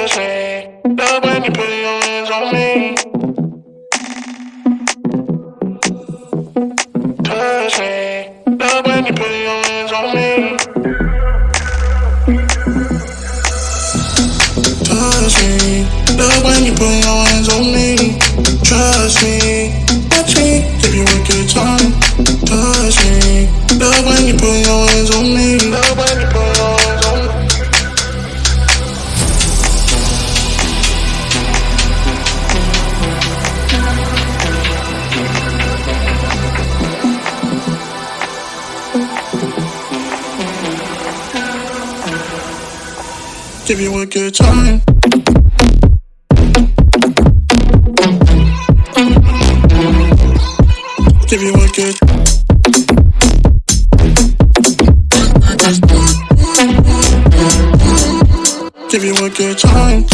Touch me, love when you put your hands on me. Touch me, love when you put your hands on me. Touch me, love when you put your hands on me. Trust me, watch me, give you a good time. Touch me, love when you put your hands on me. Love when you put your hands on me. Give you a good time. Give you a good. Give you a good time.